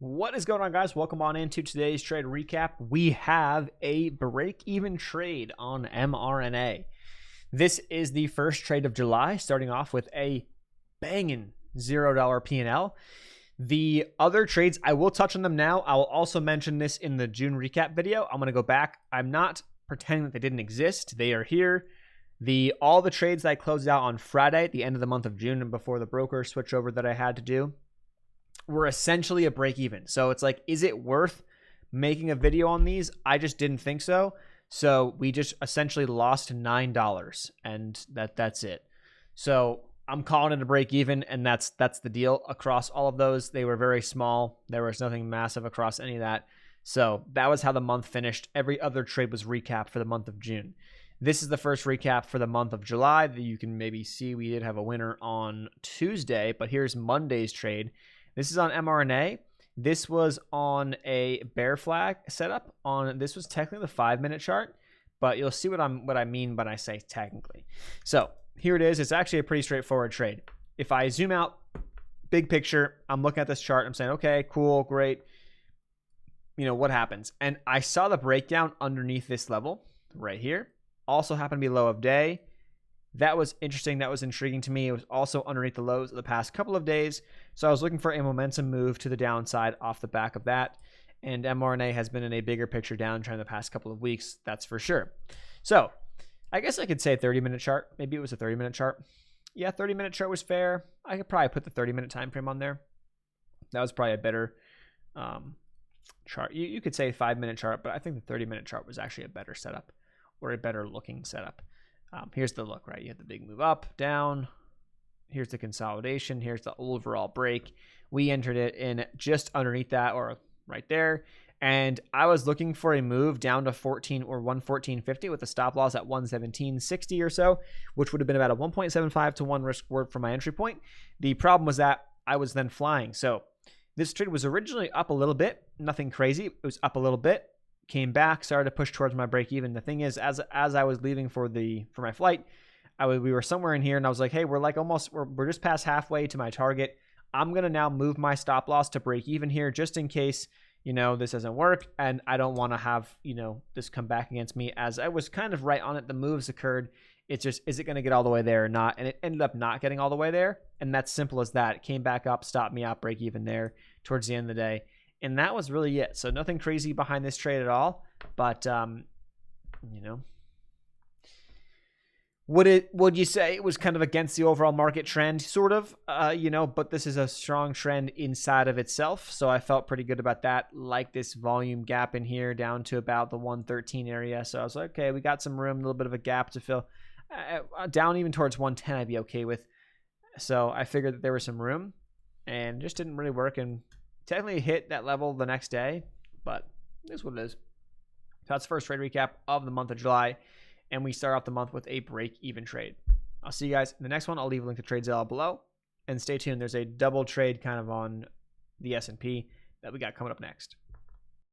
What is going on, guys? Welcome on into today's trade recap. We have a break-even trade on MRNA. This is the first trade of July, starting off with a banging $0 P&L. The other trades, I will touch on them now. I will also mention this in the June recap video. I'm going to go back. I'm not pretending that they didn't exist. They are here. All the trades that I closed out on Friday at the end of the month of June and before the broker switchover that I had to do were essentially a break even. So it's like, is it worth making a video on these? I just didn't think so. So we just essentially lost $9 and that's it. So I'm calling it a break even, and that's the deal across all of those. They were very small. There was nothing massive across any of that. So that was how the month finished. Every other trade was recapped for the month of June. This is the first recap for the month of July that you can maybe see. We did have a winner on Tuesday, but here's Monday's trade. This is on MRNA. This was on a bear flag setup. This was technically the 5-minute chart, but you'll see what I mean when I say technically. So here it is. It's actually a pretty straightforward trade. If I zoom out, big picture, I'm looking at this chart. I'm saying, okay, cool, great. You know, what happens? And I saw the breakdown underneath this level right here. Also happened to be low of day. That was interesting. That was intriguing to me. It was also underneath the lows of the past couple of days. So I was looking for a momentum move to the downside off the back of that. And MRNA has been in a bigger picture downtrend the past couple of weeks. That's for sure. So I guess I could say 30-minute chart. Maybe it was a 30-minute chart. Yeah, 30-minute chart was fair. I could probably put the 30-minute time frame on there. That was probably a better chart. You could say 5-minute chart, but I think the 30-minute chart was actually a better setup or a better looking setup. Here's the look, right? You have the big move up, down. Here's the consolidation. Here's the overall break. We entered it in just underneath that, or right there. And I was looking for a move down to 14 or 114.50 with a stop loss at 117.60 or so, which would have been about a 1.75 to 1 risk reward for my entry point. The problem was that I was then flying. So this trade was originally up a little bit, nothing crazy. It was up a little bit. Came back, started to push towards my break even. The thing is, as I was leaving for my flight, we were somewhere in here, and I was like, hey, we're just past halfway to my target. I'm gonna now move my stop loss to break even here, just in case this doesn't work, and I don't want to have this come back against me. As I was kind of right on it, the moves occurred. It's just, is it gonna get all the way there or not? And it ended up not getting all the way there, and that's simple as that. It came back up, stopped me out, break even there towards the end of the day. And that was really it. So nothing crazy behind this trade at all. But, would you say it was kind of against the overall market trend? Sort of, but this is a strong trend inside of itself. So I felt pretty good about that. Like this volume gap in here down to about the 113 area. So I was like, okay, we got some room, a little bit of a gap to fill. Down even towards 110 I'd be okay with. So I figured that there was some room, and just didn't really work, and technically hit that level the next day, but it is what it is. So that's the first trade recap of the month of July, and we start off the month with a break-even trade. I'll see you guys in the next one. I'll leave a link to TradeZilla below, and stay tuned. There's a double trade kind of on the S&P that we got coming up next.